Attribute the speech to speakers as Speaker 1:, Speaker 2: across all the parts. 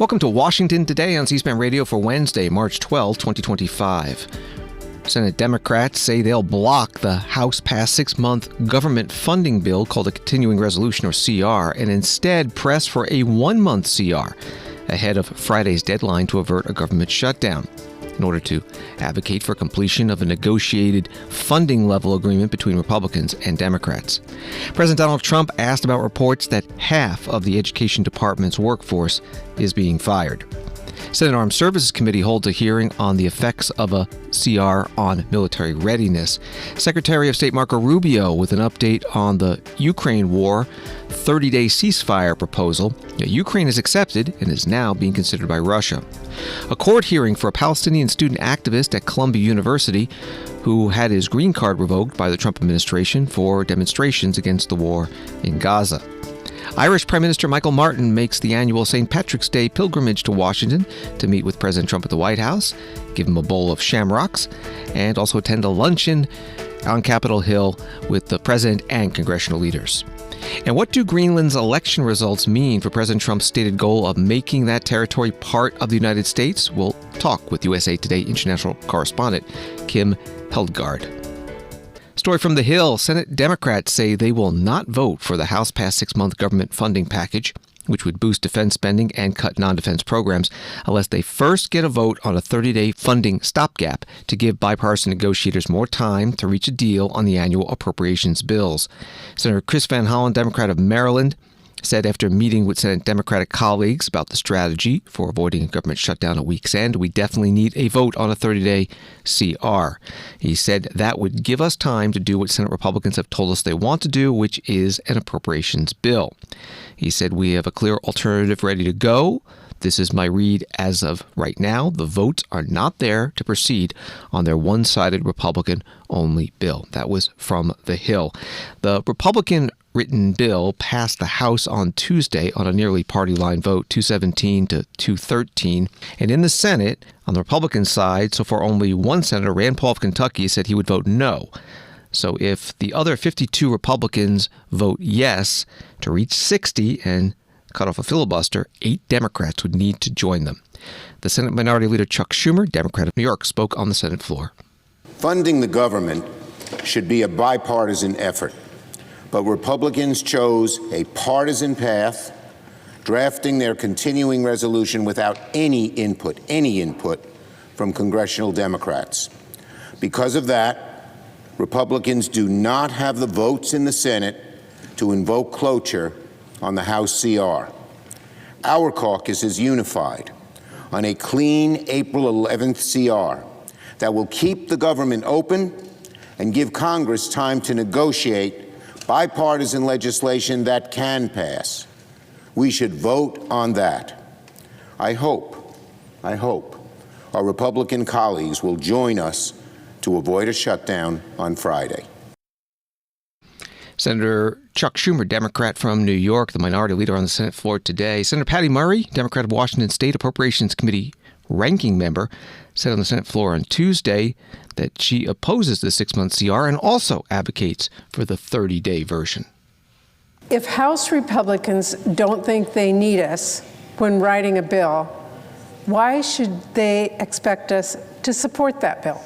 Speaker 1: Welcome to Washington Today on C-SPAN Radio for Wednesday, March 12, 2025. Senate Democrats say they'll block the House-passed 6-month government funding bill called a Continuing Resolution, or CR, and instead press for a 1-month CR ahead of Friday's deadline to avert a government shutdown, in order to advocate for completion of a negotiated funding level agreement between Republicans and Democrats. President Donald Trump asked about reports that half of the Education Department's workforce is being fired. Senate Armed Services Committee holds a hearing on the effects of a CR on military readiness. Secretary of State Marco Rubio with an update on the Ukraine war 30-day ceasefire proposal. Ukraine has accepted and is now being considered by Russia. A court hearing for a Palestinian student activist at Columbia University who had his green card revoked by the Trump administration for demonstrations against the war in Gaza. Irish Prime Minister Michael Martin makes the annual St. Patrick's Day pilgrimage to Washington to meet with President Trump at the White House, give him a bowl of shamrocks, and also attend a luncheon on Capitol Hill with the president and congressional leaders. And what do Greenland's election results mean for President Trump's stated goal of making that territory part of the United States? We'll talk with USA Today international correspondent Kim Heldgaard. Story from the Hill. Senate Democrats say they will not vote for the House-passed 6-month government funding package, which would boost defense spending and cut non-defense programs, unless they first get a vote on a 30-day funding stopgap to give bipartisan negotiators more time to reach a deal on the annual appropriations bills. Senator Chris Van Hollen, Democrat of Maryland, said after meeting with Senate Democratic colleagues about the strategy for avoiding a government shutdown at week's end, we definitely need a vote on a 30-day CR. He said that would give us time to do what Senate Republicans have told us they want to do, which is an appropriations bill. He said we have a clear alternative ready to go. This is my read as of right now. The votes are not there to proceed on their one-sided Republican-only bill. That was from the Hill. The Republican-written bill passed the House on Tuesday on a nearly party-line vote, 217 to 213. And in the Senate, on the Republican side, so far only one senator, Rand Paul of Kentucky, said he would vote no. So if the other 52 Republicans vote yes to reach 60 and cut off a filibuster, 8 Democrats would need to join them. The Senate Minority Leader Chuck Schumer, Democrat of New York, spoke on the Senate floor.
Speaker 2: Funding the government should be a bipartisan effort, but Republicans chose a partisan path, drafting their continuing resolution without any input from congressional Democrats. Because of that, Republicans do not have the votes in the Senate to invoke cloture on the House CR. Our caucus is unified on a clean April 11th CR that will keep the government open and give Congress time to negotiate bipartisan legislation that can pass. We should vote on that. I hope our Republican colleagues will join us to avoid a shutdown on Friday.
Speaker 1: Senator Chuck Schumer, Democrat from New York, the minority leader on the Senate floor today. Senator Patty Murray, Democrat of Washington State Appropriations Committee ranking member, said on the Senate floor on Tuesday that she opposes the 6-month CR and also advocates for the 30-day version.
Speaker 3: If House Republicans don't think they need us when writing a bill, why should they expect us to support that bill?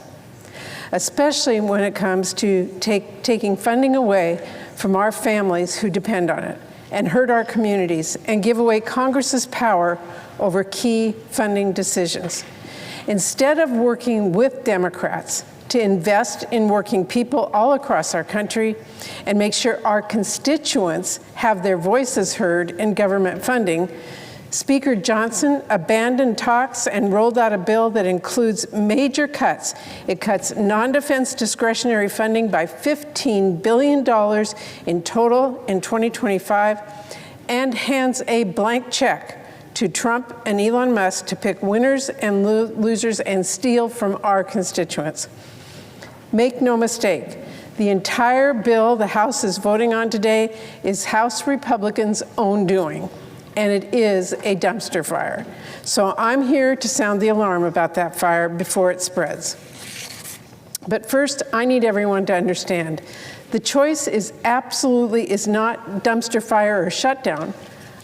Speaker 3: Especially when it comes to taking funding away from our families who depend on it and hurt our communities and give away Congress's power over key funding decisions. Instead of working with Democrats to invest in working people all across our country and make sure our constituents have their voices heard in government funding, Speaker Johnson abandoned talks and rolled out a bill that includes major cuts. It cuts non-defense discretionary funding by $15 billion in total in 2025 and hands a blank check to Trump and Elon Musk to pick winners and losers and steal from our constituents. Make no mistake, the entire bill the House is voting on today is House Republicans' own doing. And it is a dumpster fire. So I'm here to sound the alarm about that fire before it spreads. But first, I need everyone to understand, the choice is not dumpster fire or shutdown.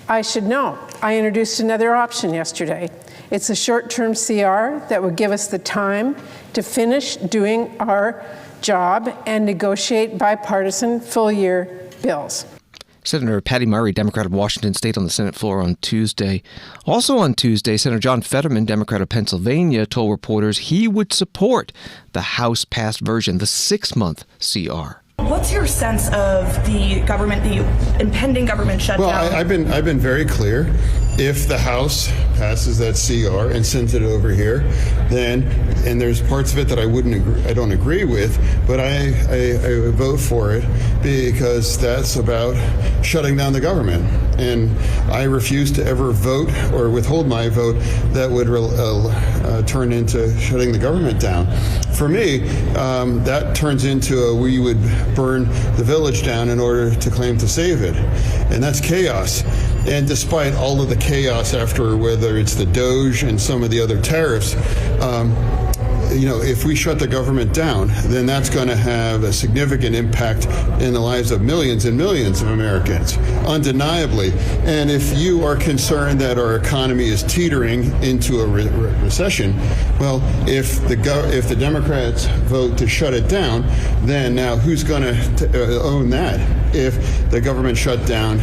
Speaker 3: I should know. I introduced another option yesterday. It's a short-term CR that would give us the time to finish doing our job and negotiate bipartisan full-year bills.
Speaker 1: Senator Patty Murray, Democrat of Washington State, on the Senate floor on Tuesday. Also on Tuesday, Senator John Fetterman, Democrat of Pennsylvania, told reporters he would support the House-passed version, the 6-month CR.
Speaker 4: What's your sense of the government, the impending government shutdown?
Speaker 5: Well, I've been very clear. If the House passes that CR and sends it over here, then, and there's parts of it that I don't agree with, but I vote for it because that's about shutting down the government. And I refuse to ever vote or withhold my vote that would turn into shutting the government down. For me, that turns into we would burn the village down in order to claim to save it. And that's chaos. And despite all of the chaos after, whether it's the DOGE and some of the other tariffs, if we shut the government down, then that's going to have a significant impact in the lives of millions and millions of Americans, undeniably. And if you are concerned that our economy is teetering into a recession, well, if the Democrats vote to shut it down, then now who's going to own that if the government shutdown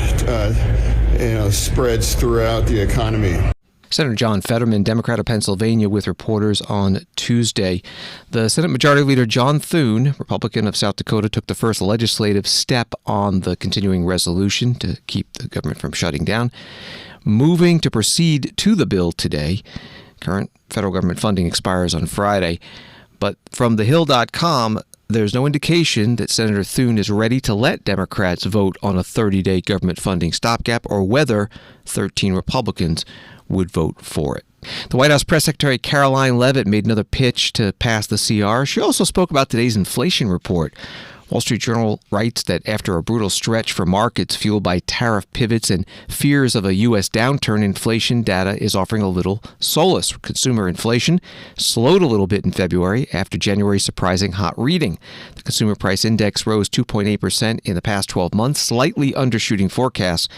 Speaker 5: spreads throughout the economy?
Speaker 1: Senator John Fetterman, Democrat of Pennsylvania, with reporters on Tuesday. The Senate Majority Leader John Thune, Republican of South Dakota, took the first legislative step on the continuing resolution to keep the government from shutting down, moving to proceed to the bill today. Current federal government funding expires on Friday. But from thehill.com, there's no indication that Senator Thune is ready to let Democrats vote on a 30-day government funding stopgap or whether 13 Republicans would vote for it. The White House Press Secretary Caroline Leavitt made another pitch to pass the CR. She also spoke about today's inflation report. Wall Street Journal writes that after a brutal stretch for markets fueled by tariff pivots and fears of a U.S. downturn, inflation data is offering a little solace. Consumer inflation slowed a little bit in February after January's surprising hot reading. The Consumer Price Index rose 2.8% in the past 12 months, slightly undershooting forecasts,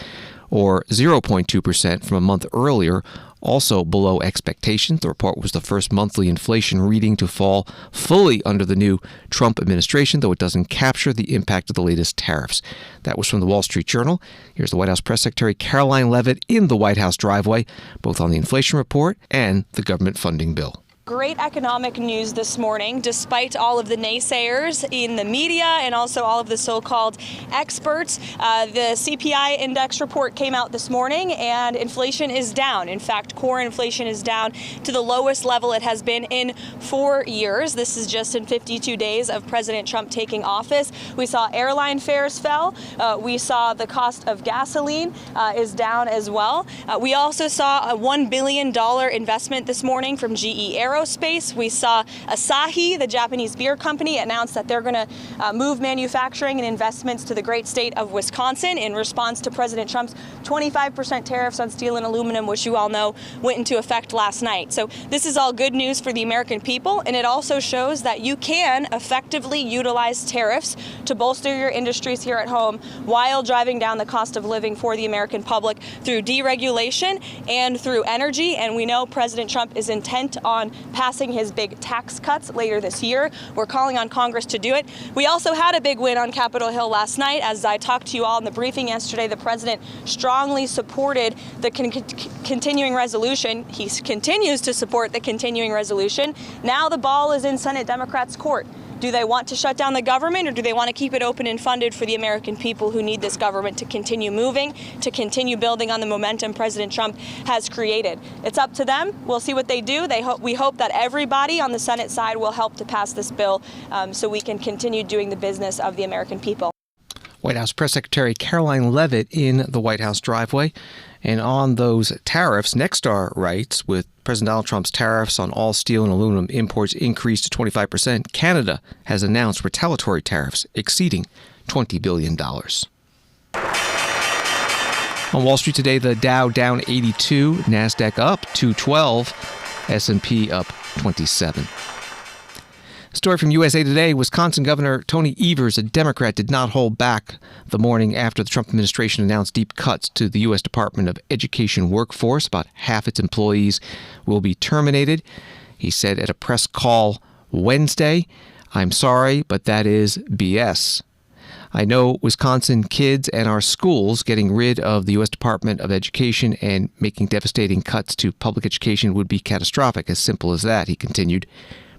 Speaker 1: or 0.2% from a month earlier, also below expectations. The report was the first monthly inflation reading to fall fully under the new Trump administration, though it doesn't capture the impact of the latest tariffs. That was from the Wall Street Journal. Here's the White House Press Secretary Caroline Leavitt in the White House driveway, both on the inflation report and the government funding bill.
Speaker 4: Great economic news this morning, despite all of the naysayers in the media and also all of the so-called experts. The CPI index report came out this morning and inflation is down. In fact, core inflation is down to the lowest level it has been in 4 years. This is just in 52 days of President Trump taking office. We saw airline fares fell. We saw the cost of gasoline is down as well. We also saw a $1 billion investment this morning from GE Aerospace. We saw Asahi, the Japanese beer company, announce that they're going to move manufacturing and investments to the great state of Wisconsin in response to President Trump's 25% tariffs on steel and aluminum, which you all know went into effect last night. So this is all good news for the American people, and it also shows that you can effectively utilize tariffs to bolster your industries here at home while driving down the cost of living for the American public through deregulation and through energy. And we know President Trump is intent on passing his big tax cuts later this year. We're calling on Congress to do it. We also had a big win on Capitol Hill last night. As I talked to you all in the briefing yesterday, the president strongly supported the continuing resolution. He continues to support the continuing resolution. Now the ball is in Senate Democrats' court. Do they want to shut down the government, or do they want to keep it open and funded for the American people who need this government to continue moving, to continue building on the momentum President Trump has created? It's up to them. We'll see what they do. We hope that everybody on the Senate side will help to pass this bill so we can continue doing the business of the American people.
Speaker 1: White House Press Secretary Caroline Leavitt in the White House driveway. And on those tariffs, Nexstar writes, with President Donald Trump's tariffs on all steel and aluminum imports increased to 25%, Canada has announced retaliatory tariffs exceeding $20 billion. On Wall Street today, the Dow down 82, NASDAQ up 212, S&P up 27. Story from USA Today. Wisconsin Governor Tony Evers, a Democrat, did not hold back the morning after the Trump administration announced deep cuts to the U.S. Department of Education workforce. About half its employees will be terminated. He said at a press call Wednesday, "I'm sorry, but that is BS. I know Wisconsin kids and our schools getting rid of the U.S. Department of Education and making devastating cuts to public education would be catastrophic, as simple as that," he continued.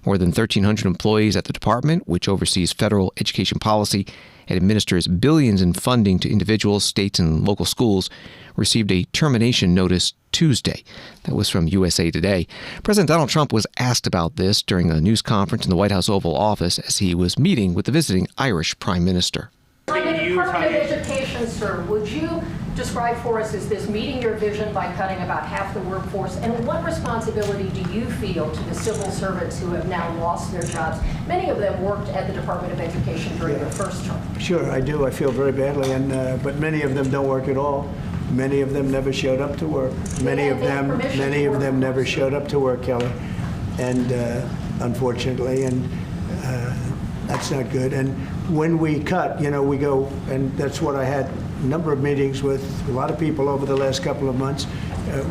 Speaker 1: More than 1,300 employees at the department, which oversees federal education policy and administers billions in funding to individuals, states, and local schools, received a termination notice Tuesday. That was from USA Today. President Donald Trump was asked about this during a news conference in the White House Oval Office as he was meeting with the visiting Irish Prime Minister.
Speaker 6: On the Department of Education, sir, would you describe for us, is this meeting your vision by cutting about half the workforce? And what responsibility do you feel to the civil servants who have now lost their jobs? Many of them worked at the Department of Education during their first term.
Speaker 7: Sure, I do. I feel very badly, but many of them don't work at all. Many of them never showed up to work. Many of them never showed up to work, Kelly, and unfortunately, and that's not good. And when we cut, we go, and that's what I had a number of meetings with a lot of people over the last couple of months.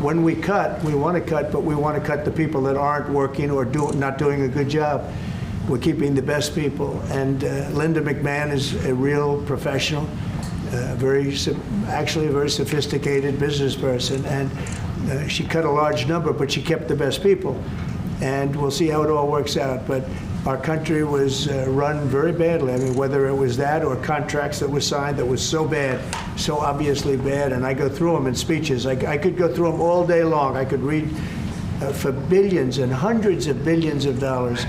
Speaker 7: When we cut, we want to cut, but we want to cut the people that aren't working or not doing a good job. We're keeping the best people. And Linda McMahon is a real professional, actually a very sophisticated business person. And she cut a large number, but she kept the best people. And we'll see how it all works out. But our country was run very badly. I mean, whether it was that or contracts that were signed that was so bad, so obviously bad, and I go through them in speeches. I could go through them all day long. I could read for billions and hundreds of billions of dollars,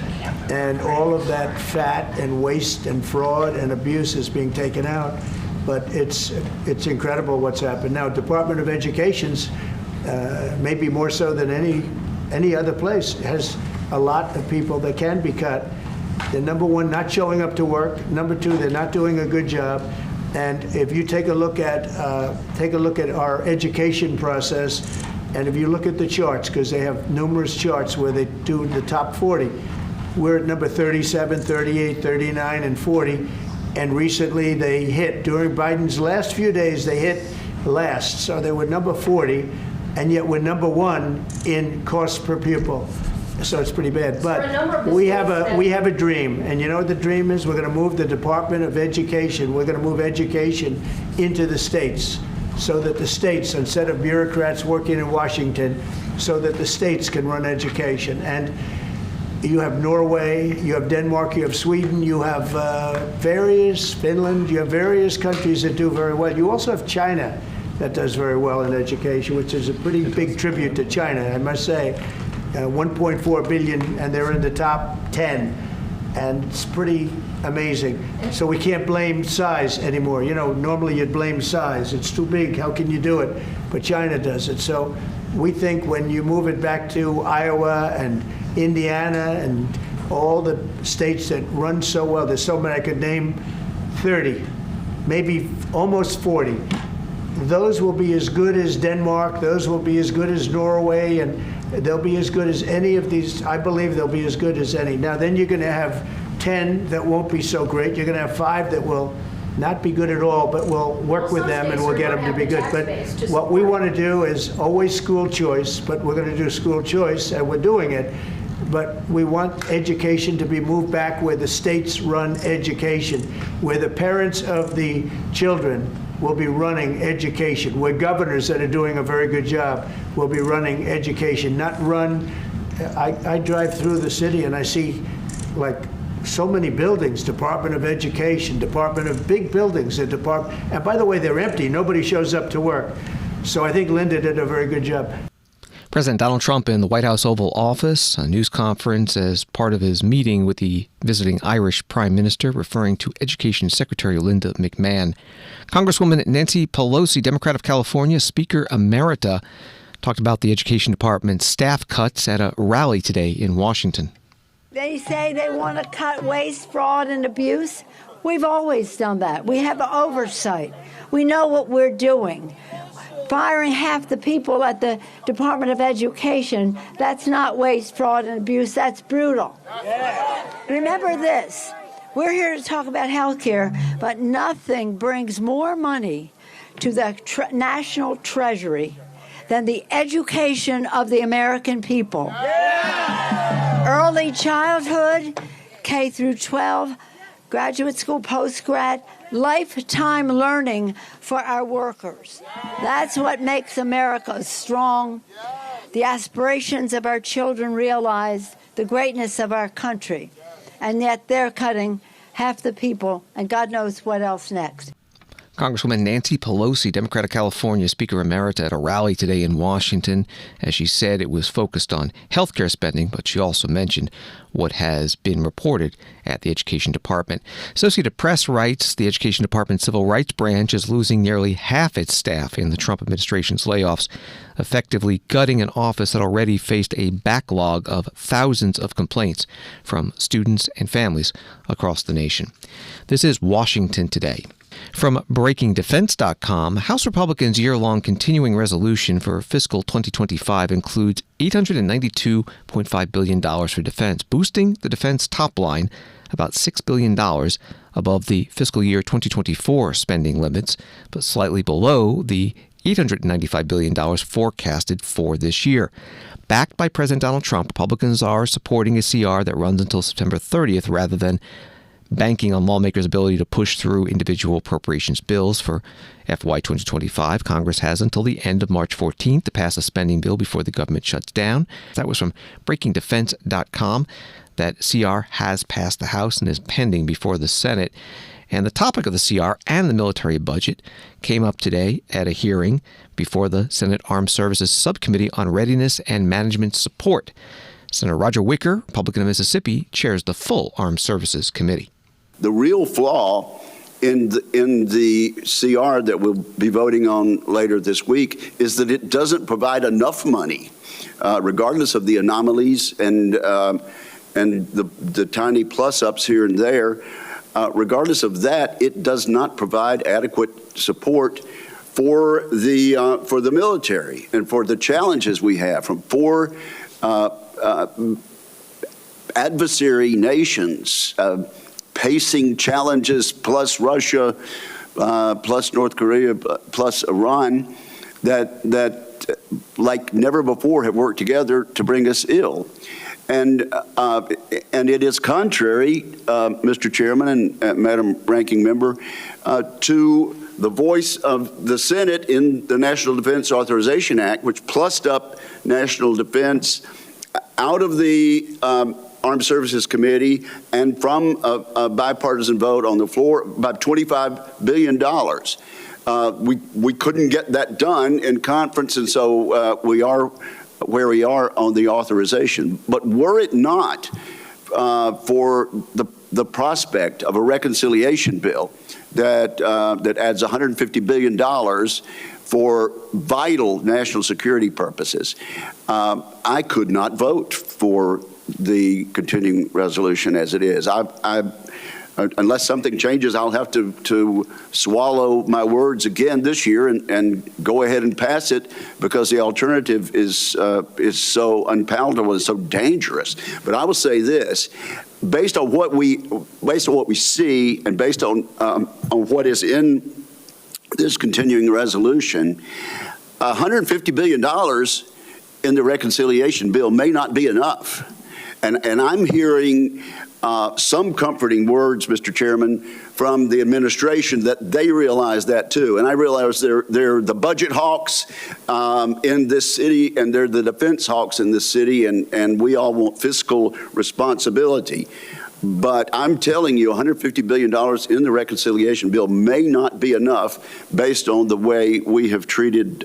Speaker 7: and all of that fat and waste and fraud and abuse is being taken out. But it's incredible what's happened. Now, Department of Education's maybe more so than any other place has a lot of people that can be cut. They're, number one, not showing up to work. Number two, they're not doing a good job. And if you take a look at our education process, and if you look at the charts, because they have numerous charts where they do the top 40, we're at number 37, 38, 39, and 40. And recently they hit, during Biden's last few days, they hit last. So they were number 40, and yet we're number 1 in cost per pupil. So it's pretty bad. But we have a dream, and you know what the dream is? We're going to move the Department of Education. We're going to move education into the states, so that the states, instead of bureaucrats working in Washington, so that the states can run education. And you have Norway, you have Denmark, you have Sweden, you have Finland, you have various countries that do very well. You also have China that does very well in education, which is a pretty big tribute to China, I must say. 1.4 billion, and they're in the top 10, and it's pretty amazing. So we can't blame size anymore. Normally you'd blame size. It's too big. How can you do it? But China does it. So we think when you move it back to Iowa and Indiana and all the states that run so well, there's so many, I could name 30, maybe almost 40. Those will be as good as Denmark. Those will be as good as Norway, and they'll be as good as any of these. I believe they'll be as good as any. Now, then you're going to have 10 that won't be so great. You're going to have 5 that will not be good at all, but we'll work with them and we'll get them to be good. But what we want to do is always school choice, but we're going to do school choice, and we're doing it. But we want education to be moved back where the states run education, where the parents of the children will be running education, where governors that are doing a very good job will be running education, not run. I drive through the city and I see like so many buildings, Department of Education, Department of big buildings, and by the way, they're empty. Nobody shows up to work. So I think Linda did a very good job.
Speaker 1: President Donald Trump in the White House Oval Office, a news conference as part of his meeting with the visiting Irish Prime Minister, referring to Education Secretary Linda McMahon. Congresswoman Nancy Pelosi, Democrat of California, Speaker Emerita, talked about the Education Department's staff cuts at a rally today in Washington.
Speaker 8: They say they want to cut waste, fraud, and abuse. We've always done that. We have oversight. We know what we're doing. firing half the people at the Department of Education, that's not waste, fraud, and abuse. That's brutal. Remember this. We're here to talk about health care, but nothing brings more money to the national treasury than the education of the American people. Early childhood, K through 12, graduate school, post-grad, lifetime learning for our workers. That's what makes America strong. The aspirations of our children realized, the greatness of our country. And yet they're cutting half the people, and God knows what else next.
Speaker 1: Congresswoman Nancy Pelosi, Democrat of California, Speaker Emerita, at a rally today in Washington. As she said, it was focused on health care spending, but she also mentioned what has been reported at the Education Department. Associated Press writes the Education Department's Civil Rights Branch is losing nearly half its staff in the Trump administration's layoffs, effectively gutting an office that already faced a backlog of thousands of complaints from students and families across the nation. This is Washington Today. From BreakingDefense.com, House Republicans' year-long continuing resolution for fiscal 2025 includes $892.5 billion for defense, boosting the defense top line about $6 billion above the fiscal year 2024 spending limits, but slightly below the $895 billion forecasted for this year. Backed by President Donald Trump, Republicans are supporting a CR that runs until September 30th rather than banking on lawmakers' ability to push through individual appropriations bills for FY 2025. Congress has until the end of March 14th to pass a spending bill before the government shuts down. That was from BreakingDefense.com. That CR has passed the House and is pending before the Senate. And the topic of the CR and the military budget came up today at a hearing before the Senate Armed Services Subcommittee on Readiness and Management Support. Senator Roger Wicker, Republican of Mississippi, chairs the full Armed Services Committee.
Speaker 9: The real flaw in the CR that we'll be voting on later this week is that it doesn't provide enough money, regardless of the anomalies and the tiny plus-ups here and there. Regardless of that, it does not provide adequate support for the military and for the challenges we have from four adversary nations. Pacing challenges plus Russia, plus North Korea, plus Iran, that like never before have worked together to bring us ill. And it is contrary, Mr. Chairman and Madam Ranking Member, to the voice of the Senate in the National Defense Authorization Act, which plussed up national defense out of the Armed Services Committee and from a bipartisan vote on the floor by $25 billion. We couldn't get that done in conference, and so we are where we are on the authorization. But were it not for the prospect of a reconciliation bill that adds $150 billion for vital national security purposes, I could not vote for the continuing resolution as it is. Unless something changes, I'll have to swallow my words again this year and go ahead and pass it, because the alternative is so unpalatable and so dangerous. But I will say this: based on what we see and based on what is in this continuing resolution, $150 billion in the reconciliation bill may not be enough. And I'm hearing some comforting words, Mr. Chairman, from the administration that they realize that too. And I realize they're the budget hawks in this city, and they're the defense hawks in this city, and we all want fiscal responsibility. But I'm telling you, $150 billion in the reconciliation bill may not be enough based on the way we have treated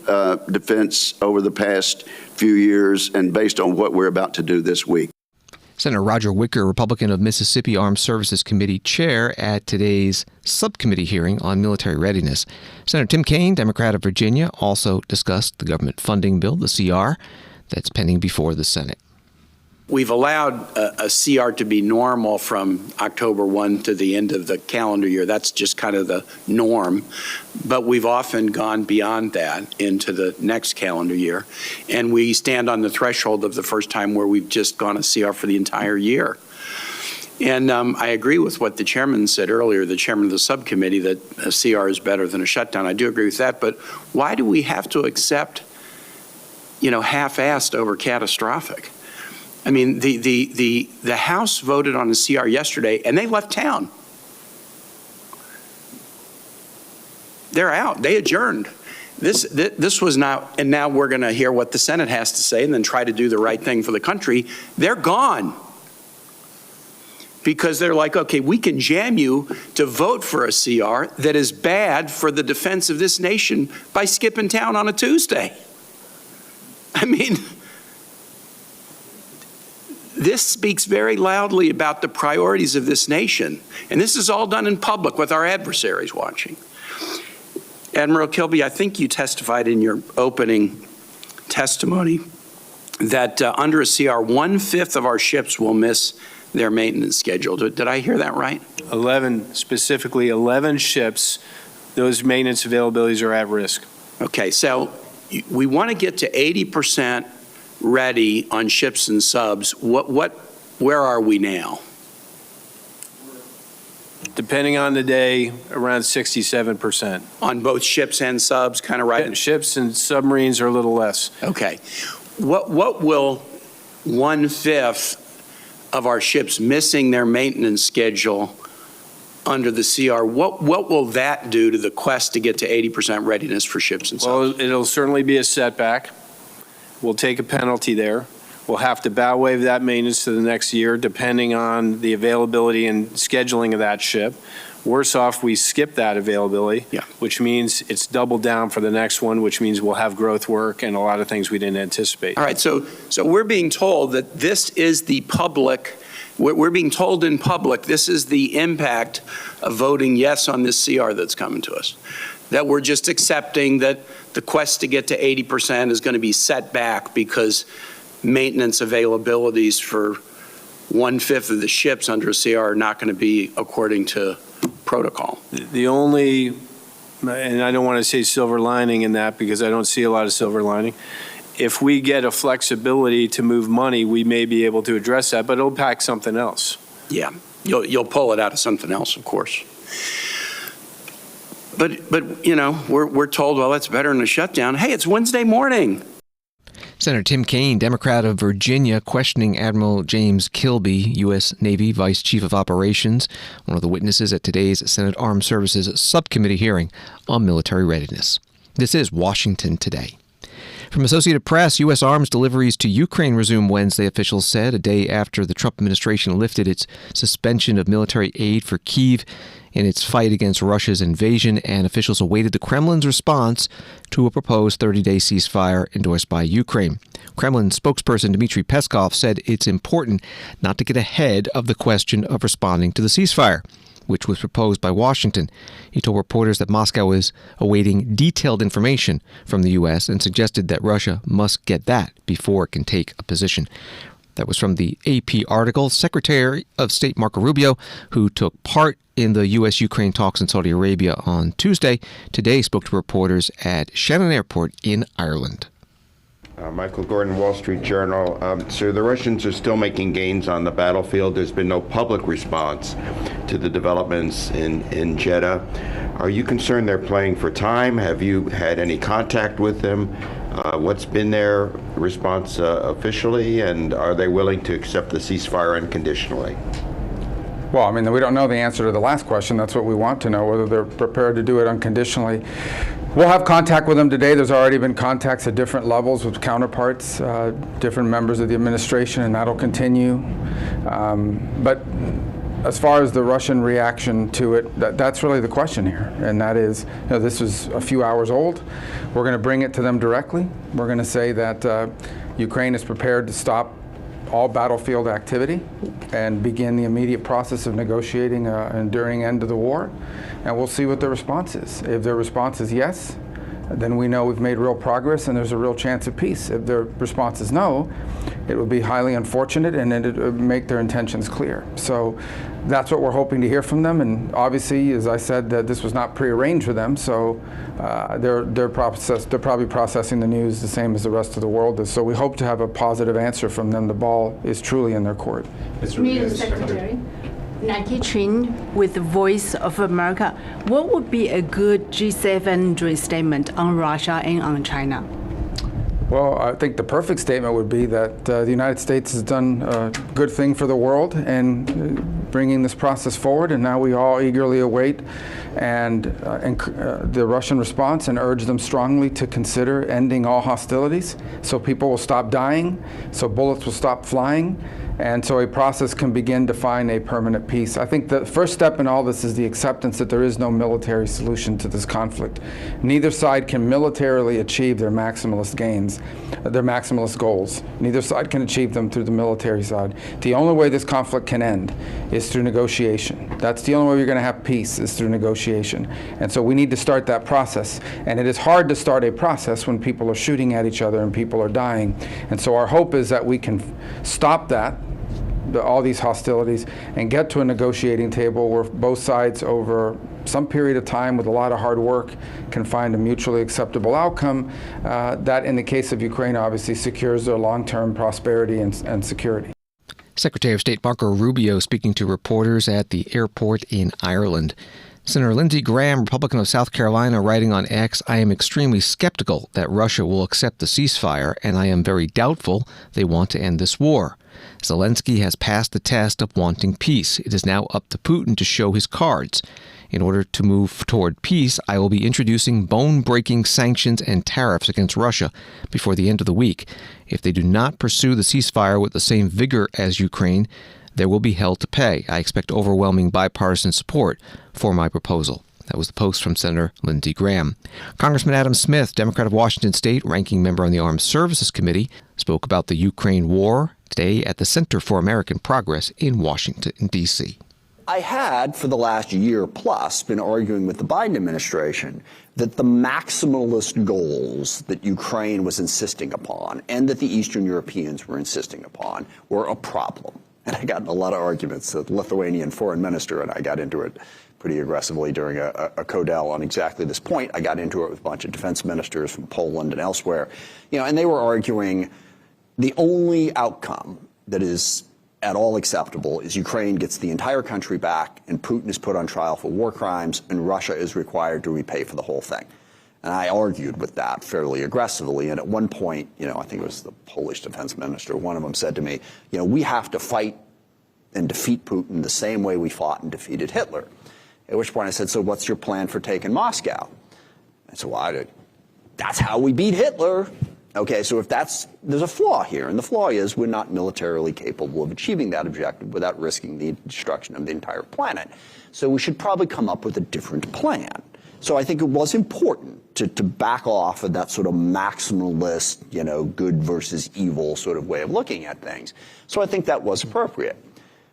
Speaker 9: defense over the past few years and based on what we're about to do this week.
Speaker 1: Senator Roger Wicker, Republican of Mississippi Armed Services Committee chair at today's subcommittee hearing on military readiness. Senator Tim Kaine, Democrat of Virginia, also discussed the government funding bill, the CR, that's pending before the Senate.
Speaker 10: We've allowed a CR to be normal from October 1 to the end of the calendar year. That's just kind of the norm. But we've often gone beyond that into the next calendar year. And we stand on the threshold of the first time where we've just gone a CR for the entire year. And I agree with what the chairman said earlier, the chairman of the subcommittee, that a CR is better than a shutdown. I do agree with that. But why do we have to accept, half-assed over catastrophic? I mean, the House voted on a CR yesterday, and they left town. They're out. They adjourned. This was not, and now we're going to hear what the Senate has to say and then try to do the right thing for the country. They're gone. Because they're like, okay, we can jam you to vote for a CR that is bad for the defense of this nation by skipping town on a Tuesday. I mean, this speaks very loudly about the priorities of this nation. And this is all done in public with our adversaries watching. Admiral Kilby, I think you testified in your opening testimony that under a CR, 1/5 of our ships will miss their maintenance schedule. Did I hear that right?
Speaker 11: 11 ships, those maintenance availabilities are at risk.
Speaker 10: Okay, so we want to get to 80% ready on ships and subs. Where are we now?
Speaker 11: Depending on the day, around 67%.
Speaker 10: On both ships and subs, kind of right?
Speaker 11: Ships and submarines are a little less.
Speaker 10: Okay. What will 1/5 of our ships missing their maintenance schedule under the CR, what will that do to the quest to get to 80% readiness for ships and subs?
Speaker 11: Well, it'll certainly be a setback. We'll take a penalty there. We'll have to bow wave that maintenance to the next year, depending on the availability and scheduling of that ship. Worse off, we skip that availability, which means it's doubled down for the next one, which means we'll have growth work and a lot of things we didn't anticipate.
Speaker 10: All right, so we're being told that this is the public, we're being told in public, this is the impact of voting yes on this CR that's coming to us. That we're just accepting that the quest to get to 80% is going to be set back because maintenance availabilities for 1/5 of the ships under a CR are not going to be according to protocol.
Speaker 11: The only, and I don't want to say silver lining in that because I don't see a lot of silver lining. If we get a flexibility to move money, we may be able to address that, but it'll pack something else.
Speaker 10: Yeah, you'll pull it out of something else, of course. But we're told, well, that's better than a shutdown. Hey, it's Wednesday morning.
Speaker 1: Senator Tim Kaine, Democrat of Virginia, questioning Admiral James Kilby, U.S. Navy Vice Chief of Operations, one of the witnesses at today's Senate Armed Services Subcommittee hearing on military readiness. This is Washington Today. From Associated Press, U.S. arms deliveries to Ukraine resume Wednesday, officials said, a day after the Trump administration lifted its suspension of military aid for Kyiv in its fight against Russia's invasion, and officials awaited the Kremlin's response to a proposed 30-day ceasefire endorsed by Ukraine. Kremlin spokesperson Dmitry Peskov said it's important not to get ahead of the question of responding to the ceasefire, which was proposed by Washington. He told reporters that Moscow was awaiting detailed information from the U.S. and suggested that Russia must get that before it can take a position. That was from the AP article. Secretary of State Marco Rubio, who took part in the U.S.-Ukraine talks in Saudi Arabia on Tuesday, today spoke to reporters at Shannon Airport in Ireland.
Speaker 12: Michael Gordon, Wall Street Journal. So the Russians are still making gains on the battlefield. There's been no public response to the developments in Jeddah. Are you concerned they're playing for time? Have you had any contact with them? What's been their response officially, and are they willing to accept the ceasefire unconditionally?
Speaker 13: Well, I mean, we don't know the answer to the last question. That's what we want to know, whether they're prepared to do it unconditionally. We'll have contact with them today. There's already been contacts at different levels with counterparts, different members of the administration, and that'll continue. But as far as the Russian reaction to it, that's really the question here. And that is, this was a few hours old. We're going to bring it to them directly. We're going to say that Ukraine is prepared to stop all battlefield activity and begin the immediate process of negotiating an enduring end to the war. And we'll see what their response is. If their response is yes, then we know we've made real progress and there's a real chance of peace. If their response is no, it would be highly unfortunate and it would make their intentions clear. So that's what we're hoping to hear from them. And obviously, as I said, this was not prearranged for them. So they're probably processing the news the same as the rest of the world is. So we hope to have a positive answer from them. The ball is truly in their court.
Speaker 14: Mr. Secretary, Nike Chin with the Voice of America. What would be a good G7 statement on Russia and on China?
Speaker 13: Well, I think the perfect statement would be that the United States has done a good thing for the world and bringing this process forward, and now we all eagerly await the Russian response and urge them strongly to consider ending all hostilities so people will stop dying, so bullets will stop flying, and so a process can begin to find a permanent peace. I think the first step in all this is the acceptance that there is no military solution to this conflict. Neither side can militarily achieve their maximalist gains, their maximalist goals. Neither side can achieve them through the military side. The only way this conflict can end is through negotiation. That's the only way you're going to have peace, is through negotiation. And so we need to start that process. And it is hard to start a process when people are shooting at each other and people are dying. And so our hope is that we can stop that, all these hostilities, and get to a negotiating table where both sides, over some period of time with a lot of hard work, can find a mutually acceptable outcome that, in the case of Ukraine, obviously secures their long-term prosperity and security.
Speaker 1: Secretary of State Marco Rubio speaking to reporters at the airport in Ireland. Senator Lindsey Graham, Republican of South Carolina, writing on X, "I am extremely skeptical that Russia will accept the ceasefire, and I am very doubtful they want to end this war. Zelensky has passed the test of wanting peace. It is now up to Putin to show his cards. In order to move toward peace, I will be introducing bone-breaking sanctions and tariffs against Russia before the end of the week. If they do not pursue the ceasefire with the same vigor as Ukraine, there will be hell to pay. I expect overwhelming bipartisan support for my proposal." That was the post from Senator Lindsey Graham. Congressman Adam Smith, Democrat of Washington State, ranking member on the Armed Services Committee, spoke about the Ukraine war today at the Center for American Progress in Washington, D.C.
Speaker 15: I had, for the last year plus, been arguing with the Biden administration that the maximalist goals that Ukraine was insisting upon and that the Eastern Europeans were insisting upon were a problem. And I got in a lot of arguments. The Lithuanian foreign minister and I got into it pretty aggressively during a Codel on exactly this point. I got into it with a bunch of defense ministers from Poland and elsewhere, and they were arguing the only outcome that is at all acceptable is Ukraine gets the entire country back and Putin is put on trial for war crimes and Russia is required to repay for the whole thing. And I argued with that fairly aggressively. And at one point, I think it was the Polish defense minister, one of them said to me, we have to fight and defeat Putin the same way we fought and defeated Hitler. At which point I said, so what's your plan for taking Moscow? I said, well, that's how we beat Hitler. Okay, so if there's a flaw here, and the flaw is we're not militarily capable of achieving that objective without risking the destruction of the entire planet. So we should probably come up with a different plan. So I think it was important to back off of that sort of maximalist, good versus evil sort of way of looking at things. So I think that was appropriate.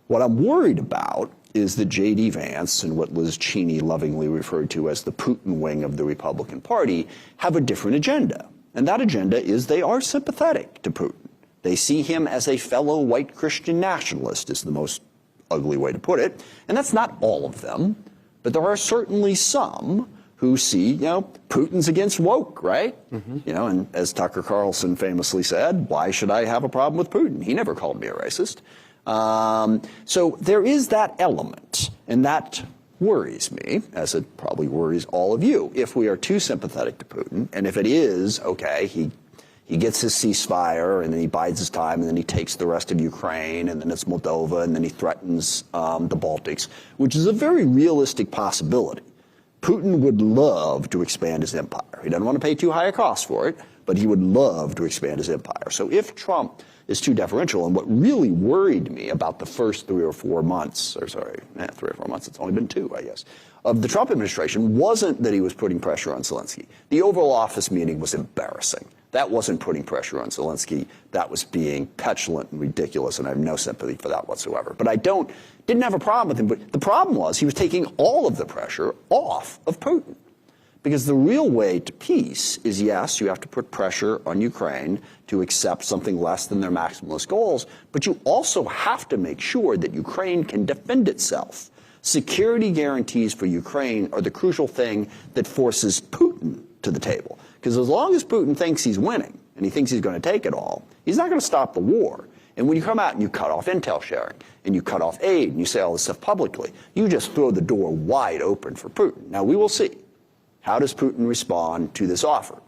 Speaker 15: What I'm worried about is that J.D. Vance and what Liz Cheney lovingly referred to as the Putin wing of the Republican Party have a different agenda. And that agenda is they are sympathetic to Putin. They see him as a fellow white Christian nationalist, is the most ugly way to put it. And that's not all of them, but there are certainly some who see, Putin's against woke, right? Mm-hmm. And as Tucker Carlson famously said, why should I have a problem with Putin? He never called me a racist. So there is that element, and that worries me, as it probably worries all of you, if we are too sympathetic to Putin, and if it is, okay, he gets his ceasefire, and then he bides his time, and then he takes the rest of Ukraine, and then it's Moldova, and then he threatens the Baltics, which is a very realistic possibility. Putin would love to expand his empire. He doesn't want to pay too high a cost for it, but he would love to expand his empire. So if Trump is too deferential, and what really worried me about the first 3 or 4 months, it's only been 2, I guess, of the Trump administration wasn't that he was putting pressure on Zelensky. The Oval Office meeting was embarrassing. That wasn't putting pressure on Zelensky. That was being petulant and ridiculous, and I have no sympathy for that whatsoever. But I didn't have a problem with him. But the problem was he was taking all of the pressure off of Putin. Because the real way to peace is, yes, you have to put pressure on Ukraine to accept something less than their maximalist goals, but you also have to make sure that Ukraine can defend itself. Security guarantees for Ukraine are the crucial thing that forces Putin to the table. Because as long as Putin thinks he's winning, and he thinks he's going to take it all, he's not going to stop the war. And when you come out and you cut off intel sharing, and you cut off aid, and you say all this stuff publicly, you just throw the door wide open for Putin. Now, we will see. How does Putin respond to this offer?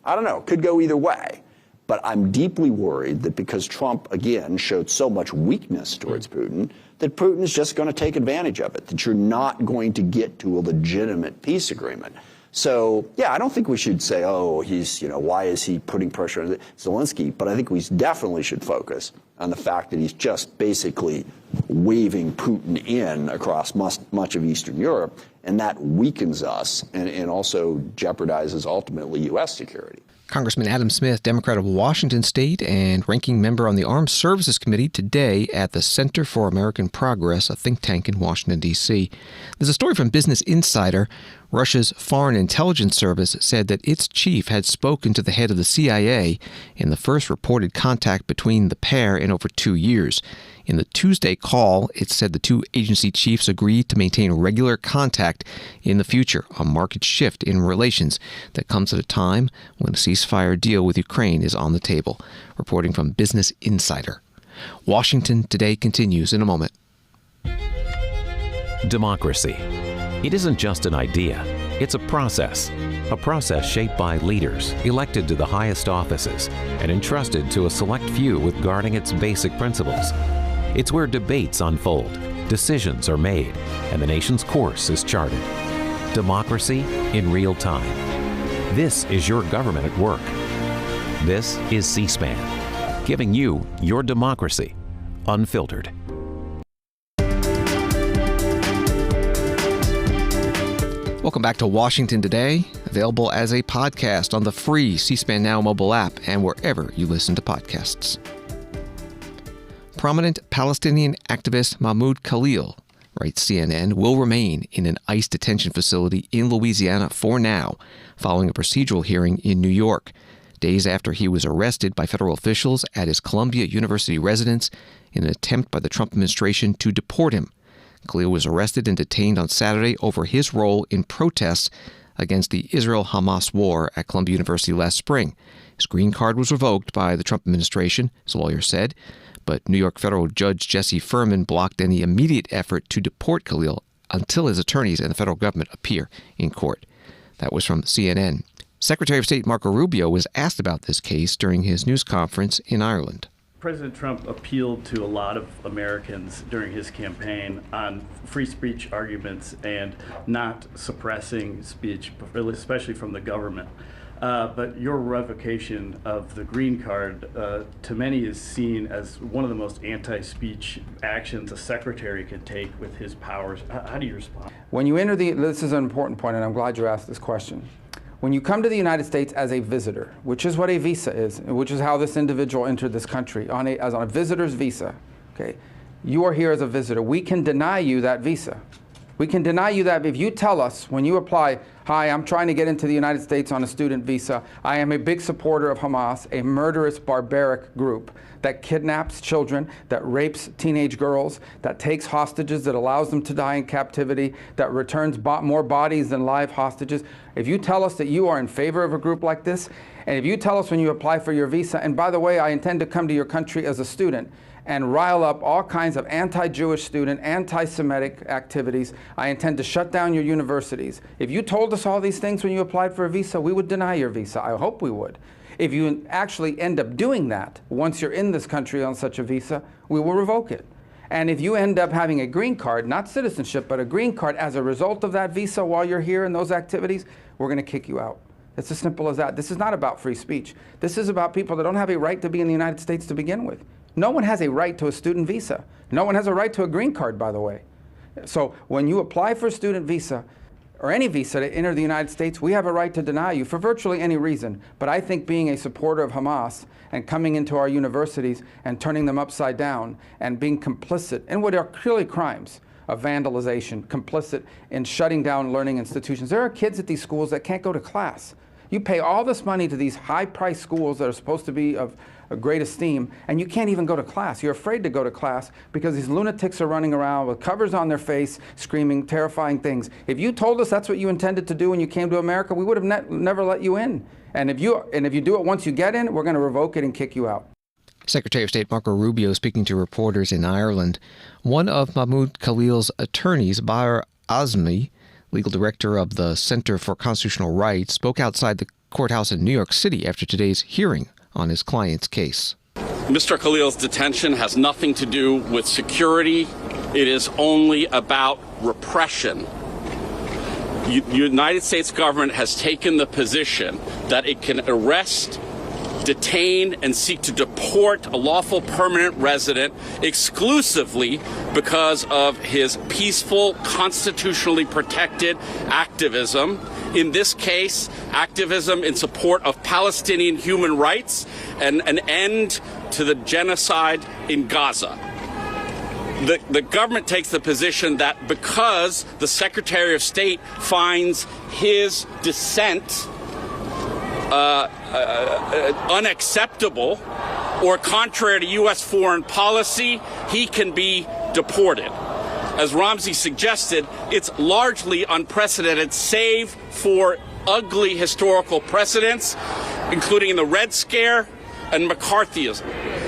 Speaker 15: I don't know. Could go either way. But I'm deeply worried that because Trump, again, showed so much weakness towards Putin, that Putin's just going to take advantage of it, that you're not going to get to a legitimate peace agreement. So, yeah, I don't think we should say, oh, he's, why is he putting pressure on Zelensky? But I think we definitely should focus on the fact that he's just basically waving Putin in across much of Eastern Europe, and that weakens us and also jeopardizes ultimately U.S. security.
Speaker 1: Congressman Adam Smith, Democrat of Washington State and ranking member on the Armed Services Committee, today at the Center for American Progress, a think tank in Washington, D.C. There's a story from Business Insider. Russia's Foreign Intelligence Service said that its chief had spoken to the head of the CIA in the first reported contact between the pair in over 2 years. In the Tuesday call, it said the two agency chiefs agreed to maintain regular contact in the future, a marked shift in relations that comes at a time when a ceasefire deal with Ukraine is on the table. Reporting from Business Insider. Washington Today continues in a moment.
Speaker 16: Democracy. It isn't just an idea. It's a process shaped by leaders elected to the highest offices and entrusted to a select few with guarding its basic principles. It's where debates unfold, decisions are made, and the nation's course is charted. Democracy in real time. This is your government at work. This is C-SPAN, giving you your democracy unfiltered.
Speaker 1: Welcome back to Washington Today, available as a podcast on the free C-SPAN Now mobile app and wherever you listen to podcasts. Prominent Palestinian activist Mahmoud Khalil, writes CNN, will remain in an ICE detention facility in Louisiana for now, following a procedural hearing in New York, days after he was arrested by federal officials at his Columbia University residence in an attempt by the Trump administration to deport him. Khalil was arrested and detained on Saturday over his role in protests against the Israel-Hamas war at Columbia University last spring. His green card was revoked by the Trump administration, his lawyer said, but New York federal judge Jesse Furman blocked any immediate effort to deport Khalil until his attorneys and the federal government appear in court. That was from CNN. Secretary of State Marco Rubio was asked about this case during his news conference in Ireland.
Speaker 17: President Trump appealed to a lot of Americans during his campaign on free speech arguments and not suppressing speech, especially from the government. But your revocation of the green card, to many, is seen as one of the most anti-speech actions a secretary could take with his powers. How do you respond?
Speaker 13: When you enter this is an important point, and I'm glad you asked this question. When you come to the United States as a visitor, which is what a visa is, which is how this individual entered this country, as on a visitor's visa, okay, you are here as a visitor. We can deny you that visa. We can deny you that if you tell us when you apply, hi, I'm trying to get into the United States on a student visa. I am a big supporter of Hamas, a murderous, barbaric group that kidnaps children, that rapes teenage girls, that takes hostages, that allows them to die in captivity, that returns more bodies than live hostages. If you tell us that you are in favor of a group like this, and if you tell us when you apply for your visa, and by the way, I intend to come to your country as a student, and rile up all kinds of anti-Jewish student, anti-Semitic activities. I intend to shut down your universities. If you told us all these things when you applied for a visa, we would deny your visa. I hope we would. If you actually end up doing that, once you're in this country on such a visa, we will revoke it. And if you end up having a green card, not citizenship, but a green card as a result of that visa while you're here in those activities, we're going to kick you out. It's as simple as that. This is not about free speech. This is about people that don't have a right to be in the United States to begin with. No one has a right to a student visa. No one has a right to a green card, by the way. So when you apply for a student visa, or any visa to enter the United States, we have a right to deny you for virtually any reason. But I think being a supporter of Hamas and coming into our universities and turning them upside down and being complicit in what are clearly crimes of vandalization, complicit in shutting down learning institutions. There are kids at these schools that can't go to class. You pay all this money to these high-priced schools that are supposed to be of great esteem, and you can't even go to class. You're afraid to go to class because these lunatics are running around with covers on their face, screaming terrifying things. If you told us that's what you intended to do when you came to America, we would have never let you in. And if you do it once you get in, we're going to revoke it and kick you out.
Speaker 1: Secretary of State Marco Rubio speaking to reporters in Ireland. One of Mahmoud Khalil's attorneys, Bahar Azmi, legal director of the Center for Constitutional Rights, spoke outside the courthouse in New York City after today's hearing on his client's case.
Speaker 18: Mr. Khalil's detention has nothing to do with security. It is only about repression. The United States government has taken the position that it can arrest, detain, and seek to deport a lawful permanent resident exclusively because of his peaceful, constitutionally protected activism. In this case, activism in support of Palestinian human rights and an end to the genocide in Gaza. The government takes the position that because the Secretary of State finds his dissent unacceptable or contrary to U.S. foreign policy, he can be deported. As Ramsey suggested, it's largely unprecedented, save for ugly historical precedents, including in the Red Scare and McCarthyism.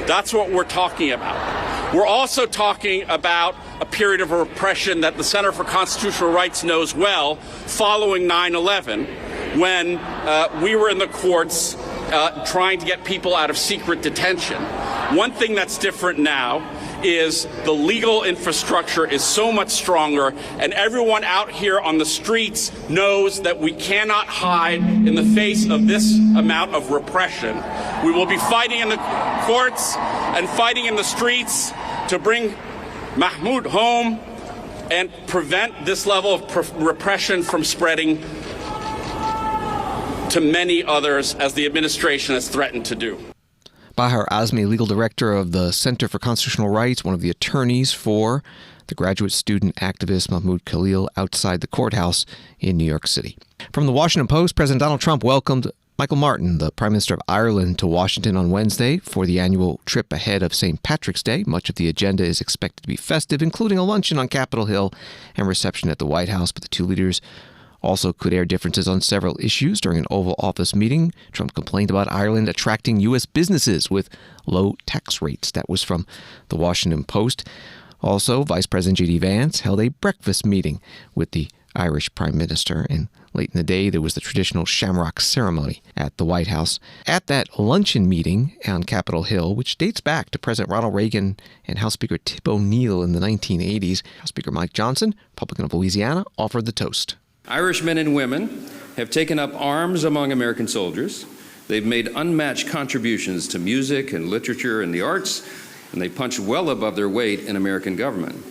Speaker 18: That's what we're talking about. We're also talking about a period of repression that the Center for Constitutional Rights knows well following 9/11, when we were in the courts trying to get people out of secret detention. One thing that's different now is the legal infrastructure is so much stronger, and everyone out here on the streets knows that we cannot hide in the face of this amount of repression. We will be fighting in the courts and fighting in the streets to bring Mahmoud home and prevent this level of repression from spreading to many others, as the administration has threatened to do.
Speaker 1: Bahar Azmi, legal director of the Center for Constitutional Rights, one of the attorneys for the graduate student activist Mahmoud Khalil outside the courthouse in New York City. From the Washington Post, President Donald Trump welcomed Michael Martin, the Prime Minister of Ireland, to Washington on Wednesday for the annual trip ahead of St. Patrick's Day. Much of the agenda is expected to be festive, including a luncheon on Capitol Hill and reception at the White House. But the two leaders also could air differences on several issues. During an Oval Office meeting, Trump complained about Ireland attracting U.S. businesses with low tax rates. That was from the Washington Post. Also, Vice President J.D. Vance held a breakfast meeting with the Irish Prime Minister, and late in the day there was the traditional shamrock ceremony at the White House. At that luncheon meeting on Capitol Hill, which dates back to President Ronald Reagan and House Speaker Tip O'Neill in the 1980s, House Speaker Mike Johnson, Republican of Louisiana, offered the toast.
Speaker 19: Irish men and women have taken up arms among American soldiers. They've made unmatched contributions to music and literature and the arts, and they punch well above their weight in American government.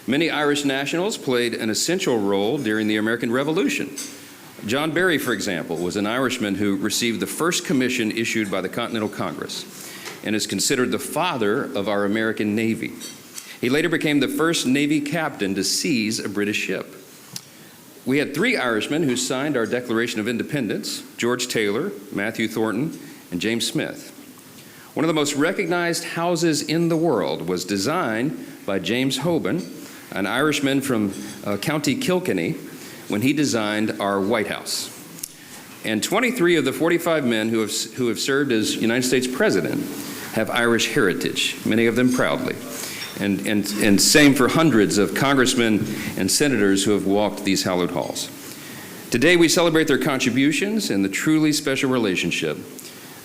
Speaker 19: Many Irish nationals played an essential role during the American Revolution. John Barry, for example, was an Irishman who received the first commission issued by the Continental Congress and is considered the father of our American Navy. He later became the first Navy captain to seize a British ship. We had three Irishmen who signed our Declaration of Independence: George Taylor, Matthew Thornton, and James Smith. One of the most recognized houses in the world was designed by James Hoban, an Irishman from County Kilkenny, when he designed our White House. And 23 of the 45 men who have served as United States President have Irish heritage, many of them proudly. And same for hundreds of congressmen and senators who have walked these hallowed halls. Today we celebrate their contributions and the truly special relationship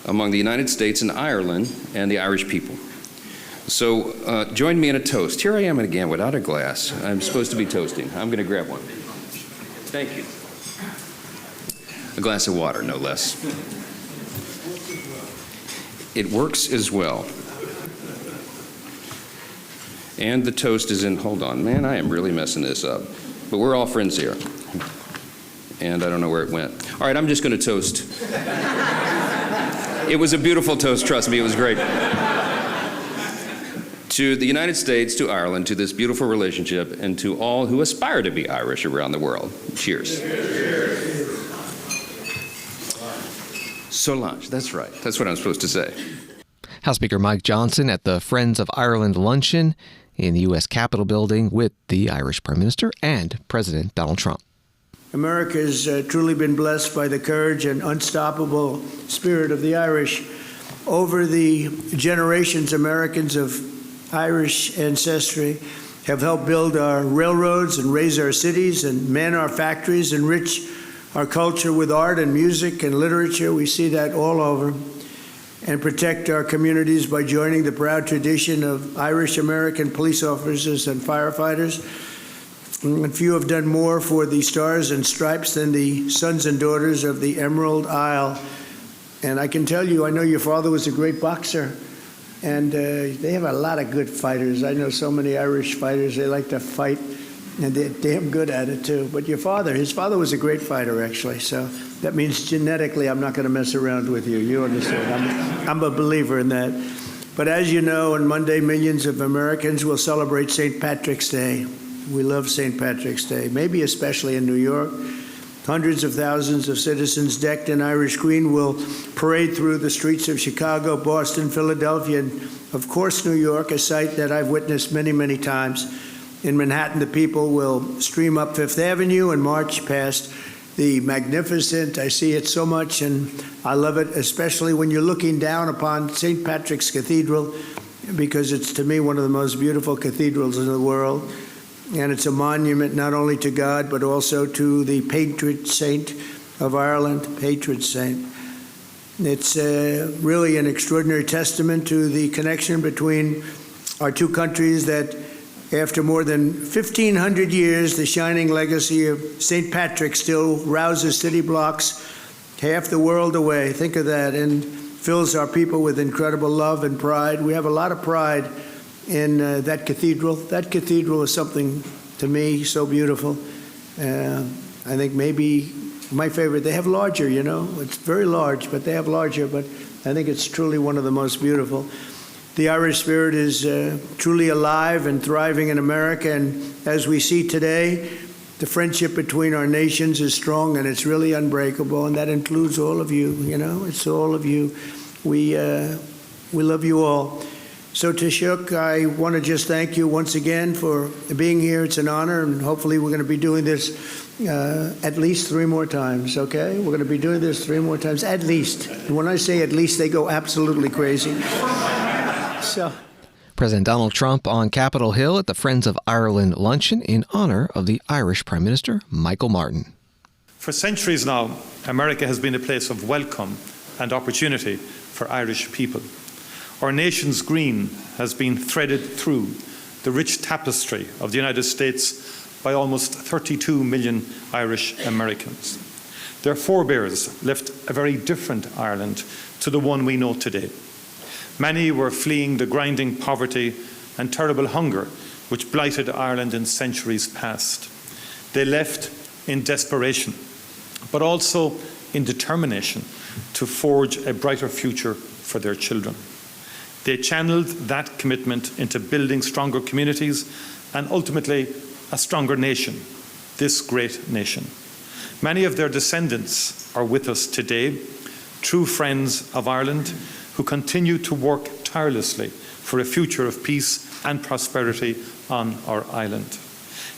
Speaker 19: among the United States and Ireland and the Irish people. So join me in a toast. Here I am again without a glass. I'm supposed to be toasting. I'm going to grab one. Thank you. A glass of water, no less. It works as well. And the toast is in, hold on, man, I am really messing this up. But we're all friends here. And I don't know where it went. All right, I'm just going to toast. It was a beautiful toast, trust me, it was great. to the United States, to Ireland, to this beautiful relationship, and to all who aspire to be Irish around the world. Cheers. Solange, that's right. That's what I'm supposed to say.
Speaker 1: House Speaker Mike Johnson at the Friends of Ireland luncheon in the U.S. Capitol building with the Irish Prime Minister and President Donald Trump.
Speaker 7: America has truly been blessed by the courage and unstoppable spirit of the Irish. Over the generations, Americans of Irish ancestry have helped build our railroads and raise our cities and man our factories, enrich our culture with art and music and literature. We see that all over. And protect our communities by joining the proud tradition of Irish-American police officers and firefighters. And few have done more for the Stars and Stripes than the sons and daughters of the Emerald Isle. And I can tell you, I know your father was a great boxer, and they have a lot of good fighters. I know so many Irish fighters, they like to fight, and they're damn good at it too. But your father, his father was a great fighter, actually, so that means genetically I'm not going to mess around with you. You understand? I'm a believer in that. But as you know, on Monday, millions of Americans will celebrate St. Patrick's Day. We love St. Patrick's Day, maybe especially in New York. Hundreds of thousands of citizens decked in Irish green will parade through the streets of Chicago, Boston, Philadelphia, and of course New York, a sight that I've witnessed many, many times. In Manhattan, the people will stream up Fifth Avenue and march past the magnificent, I see it so much and I love it, especially when you're looking down upon St. Patrick's Cathedral, because it's to me one of the most beautiful cathedrals in the world. And it's a monument not only to God, but also to the patron saint of Ireland, patron saint. It's really an extraordinary testament to the connection between our two countries that after more than 1,500 years, the shining legacy of St. Patrick still rouses city blocks half the world away. Think of that, and fills our people with incredible love and pride. We have a lot of pride in that cathedral. That cathedral is something, to me, so beautiful. I think maybe my favorite, they have larger, you know. It's very large, but they have larger, but I think it's truly one of the most beautiful. The Irish spirit is truly alive and thriving in America, and as we see today, the friendship between our nations is strong and it's really unbreakable, and that includes all of you, you know, it's all of you. We love you all. So Taoiseach, I want to just thank you once again for being here. It's an honor, and hopefully we're going to be doing this at least 3 more times, okay? We're going to be doing this 3 more times, at least. And when I say at least, they go absolutely crazy. So.
Speaker 1: President Donald Trump on Capitol Hill at the Friends of Ireland luncheon in honor of the Irish Prime Minister, Michael Martin.
Speaker 20: For centuries now, America has been a place of welcome and opportunity for Irish people. Our nation's green has been threaded through the rich tapestry of the United States by almost 32 million Irish Americans. Their forebears left a very different Ireland to the one we know today. Many were fleeing the grinding poverty and terrible hunger which blighted Ireland in centuries past. They left in desperation, but also in determination to forge a brighter future for their children. They channeled that commitment into building stronger communities and ultimately a stronger nation, this great nation. Many of their descendants are with us today, true friends of Ireland, who continue to work tirelessly for a future of peace and prosperity on our island.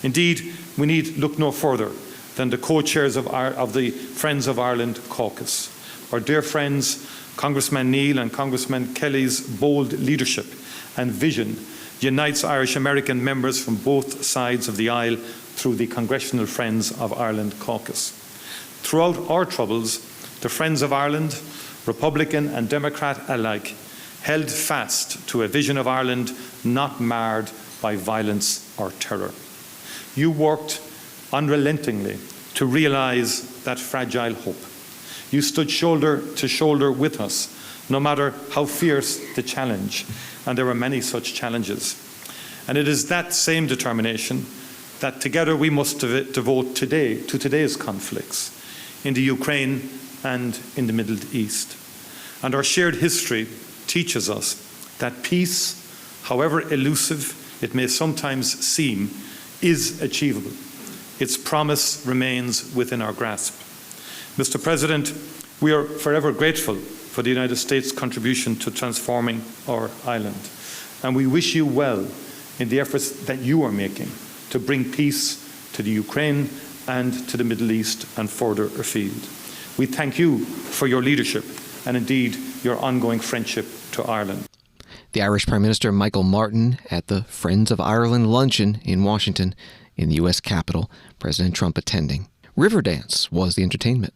Speaker 20: Indeed, we need look no further than the co-chairs of the Friends of Ireland caucus. Our dear friends, Congressman Neil and Congressman Kelly's bold leadership and vision unites Irish American members from both sides of the aisle through the Congressional Friends of Ireland caucus. Throughout our troubles, the Friends of Ireland, Republican and Democrat alike, held fast to a vision of Ireland not marred by violence or terror. You worked unrelentingly to realise that fragile hope. You stood shoulder to shoulder with us, no matter how fierce the challenge, and there were many such challenges. And it is that same determination that together we must devote today to today's conflicts in the Ukraine and in the Middle East. And our shared history teaches us that peace, however elusive it may sometimes seem, is achievable. Its promise remains within our grasp. Mr. President, we are forever grateful for the United States' contribution to transforming our island, and we wish you well in the efforts that you are making to bring peace to the Ukraine and to the Middle East and further afield. We thank you for your leadership and indeed your ongoing friendship to Ireland.
Speaker 1: The Irish Prime Minister Michael Martin at the Friends of Ireland luncheon in Washington in the U.S. Capitol, President Trump attending. Riverdance was the entertainment.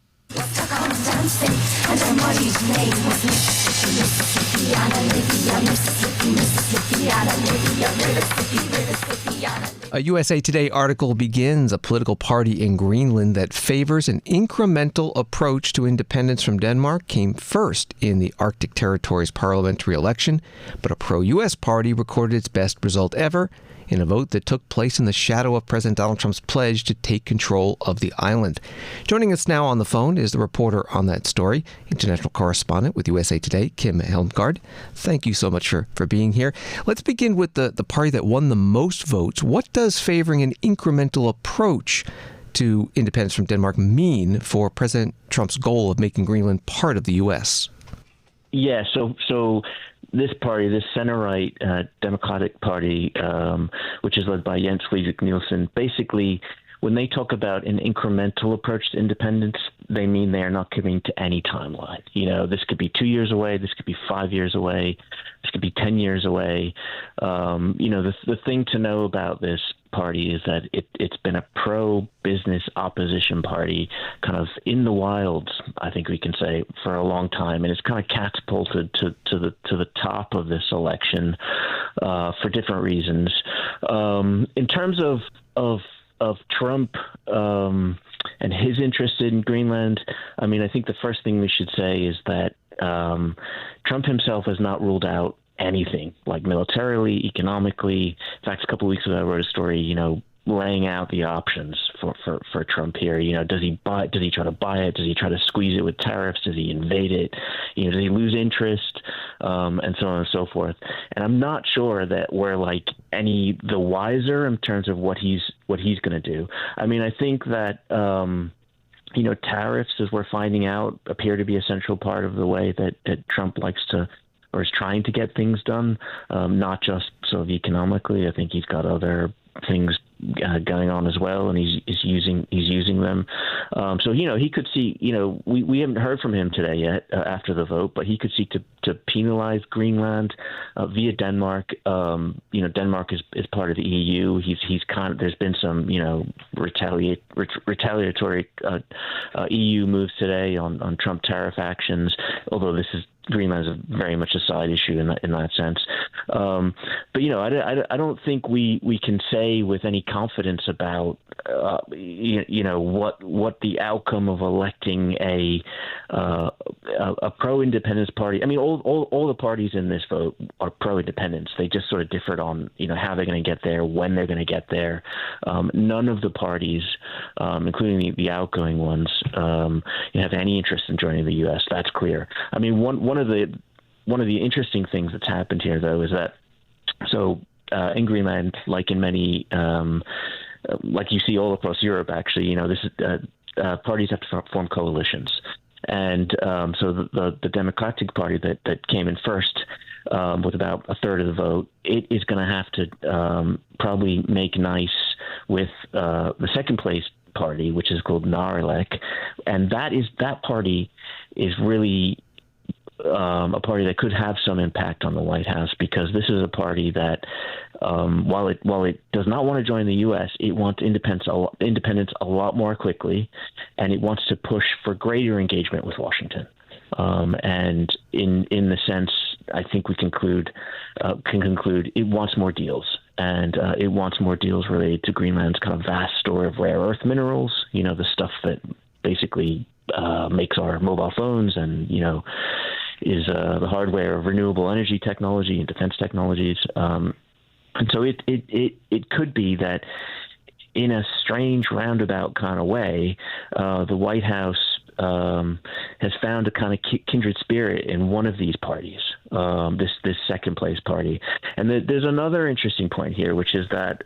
Speaker 1: A USA Today article begins a political party in Greenland that favors an incremental approach to independence from Denmark came first in the Arctic Territory's parliamentary election, but a pro-U.S. party recorded its best result ever in a vote that took place in the shadow of President Donald Trump's pledge to take control of the island. Joining us now on the phone is the reporter on that story, international correspondent with USA Today, Kim Helmgard. Thank you so much for being here. Let's begin with the party that won the most votes. What does favoring an incremental approach to independence from Denmark mean for President Trump's goal of making Greenland part of the U.S.?
Speaker 21: Yeah, so this party, this center-right Democratic Party, which is led by Jens Friedrich Nielsen, basically, when they talk about an incremental approach to independence, they mean they are not committing to any timeline. You know, this could be 2 years away, this could be 5 years away, this could be 10 years away. The thing to know about this party is that it's been a pro-business opposition party kind of in the wilds, I think we can say, for a long time, and it's kind of catapulted to the top of this election for different reasons. In terms of Trump and his interest in Greenland, I mean, I think the first thing we should say is that Trump himself has not ruled out anything, like militarily, economically. In fact, a couple of weeks ago, I wrote a story, laying out the options for Trump here. Does he try to buy it? Does he try to squeeze it with tariffs? Does he invade it? Does he lose interest? And so on and so forth. And I'm not sure that we're any the wiser in terms of what he's going to do. I mean, I think that tariffs, as we're finding out, appear to be a central part of the way that Trump likes to, or is trying to get things done, not just sort of economically. I think he's got other things going on as well, and he's using them. So he could see. We haven't heard from him today yet after the vote, but he could seek to penalize Greenland via Denmark. Denmark is part of the EU. There's been some retaliatory EU moves today on Trump tariff actions. Although Greenland is very much a side issue in that sense. But I don't think we can say with any confidence about what the outcome of electing a pro-independence party. I mean, all the parties in this vote are pro-independence. They just sort of differed on how they're going to get there, when they're going to get there. None of the parties, including the outgoing ones, have any interest in joining the U.S. That's clear. I mean, one of the interesting things that's happened here, though, is that in Greenland, like in many, like you see all across Europe, actually, this is parties have to form coalitions, and so the Democratic Party that came in first with about a third of the vote, it is going to have to probably make nice with the second place party, which is called Narilek, and that party is really a party that could have some impact on the White House, because this is a party that, while it does not want to join the U.S., it wants independence a lot more quickly, and it wants to push for greater engagement with Washington. And in the sense, I think we can conclude it wants more deals. And it wants more deals related to Greenland's kind of vast store of rare earth minerals, the stuff that basically makes our mobile phones and, is the hardware of renewable energy technology and defense technologies. And so it could be that in a strange roundabout kind of way, the White House has found a kind of kindred spirit in one of these parties, this second place party. And there's another interesting point here, which is that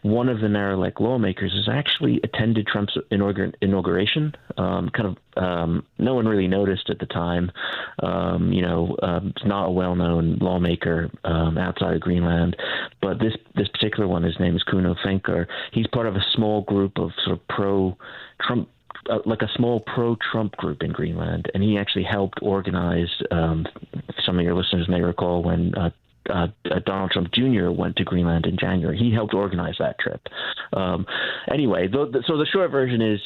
Speaker 21: one of the narrow-leg lawmakers has actually attended Trump's inauguration. No one really noticed at the time. It's not a well-known lawmaker outside of Greenland, but this particular one, his name is Kuno Fenker. He's part of a small group of sort of pro-Trump, like a small pro-Trump group in Greenland, and he actually helped organize, some of your listeners may recall, when Donald Trump Jr. went to Greenland in January. He helped organize that trip. Anyway, so the short version is,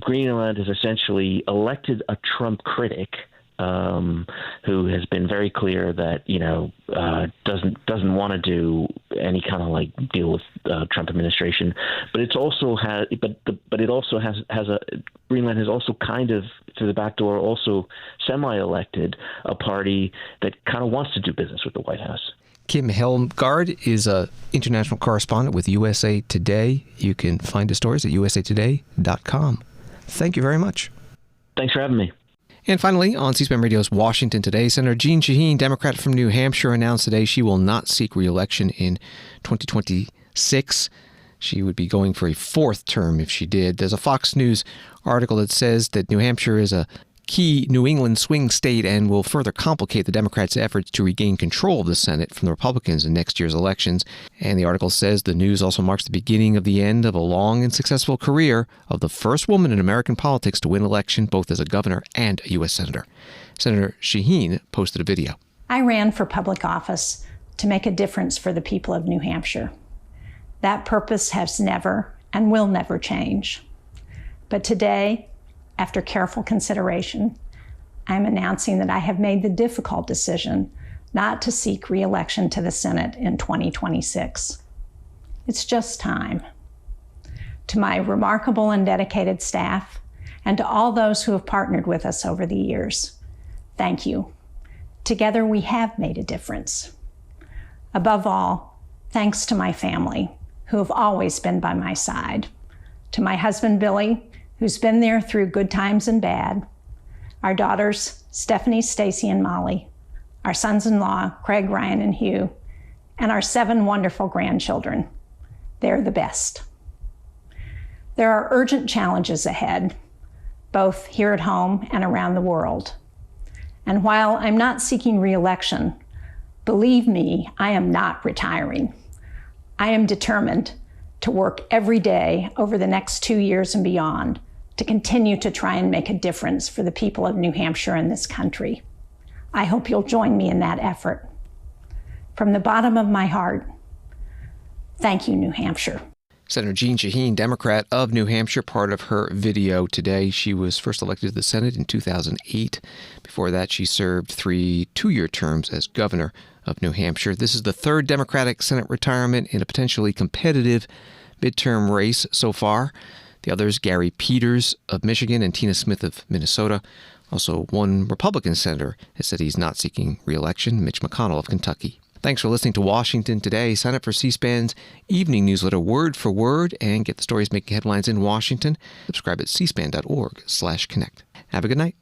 Speaker 21: Greenland has essentially elected a Trump critic who has been very clear that doesn't want to do any kind of like deal with Trump administration, but it also has Greenland has also kind of through the back door also semi-elected a party that kind of wants to do business with the White House.
Speaker 1: Kim Helmgaard is an international correspondent with USA Today. You can find his stories at usatoday.com. Thank you very much.
Speaker 21: Thanks for having me.
Speaker 1: And finally, on C-SPAN Radio's Washington Today, Senator Jeanne Shaheen, Democrat from New Hampshire, announced today she will not seek re-election in 2026. She would be going for a fourth term if she did. There's a Fox News article that says that New Hampshire is a key New England swing state and will further complicate the Democrats' efforts to regain control of the Senate from the Republicans in next year's elections. And the article says the news also marks the beginning of the end of a long and successful career of the first woman in American politics to win election both as a governor and a U.S. senator. Senator Shaheen posted a video.
Speaker 2: I ran for public office to make a difference for the people of New Hampshire. That purpose has never and will never change. But today, after careful consideration, I'm announcing that I have made the difficult decision not to seek re-election to the Senate in 2026. It's just time. To my remarkable and dedicated staff, and to all those who have partnered with us over the years, thank you. Together we have made a difference. Above all, thanks to my family, who have always been by my side. To my husband, Billy, who's been there through good times and bad, our daughters, Stephanie, Stacy, and Molly, our sons-in-law, Craig, Ryan, and Hugh, and our 7 wonderful grandchildren. They're the best. There are urgent challenges ahead, both here at home and around the world. And while I'm not seeking re-election, believe me, I am not retiring. I am determined to work every day over the next 2 years and beyond to continue to try and make a difference for the people of New Hampshire and this country. I hope you'll join me in that effort. From the bottom of my heart, thank you, New Hampshire.
Speaker 1: Senator Jeanne Shaheen, Democrat of New Hampshire, part of her video today. She was first elected to the Senate in 2008. Before that, she served 3 two-year terms as governor of New Hampshire. This is the third Democratic Senate retirement in a potentially competitive midterm race so far. The others, Gary Peters of Michigan and Tina Smith of Minnesota. Also, one Republican senator has said he's not seeking re-election, Mitch McConnell of Kentucky. Thanks for listening to Washington Today. Sign up for C-SPAN's evening newsletter, Word for Word, and get the stories making headlines in Washington. Subscribe at cspan.org/connect. Have a good night.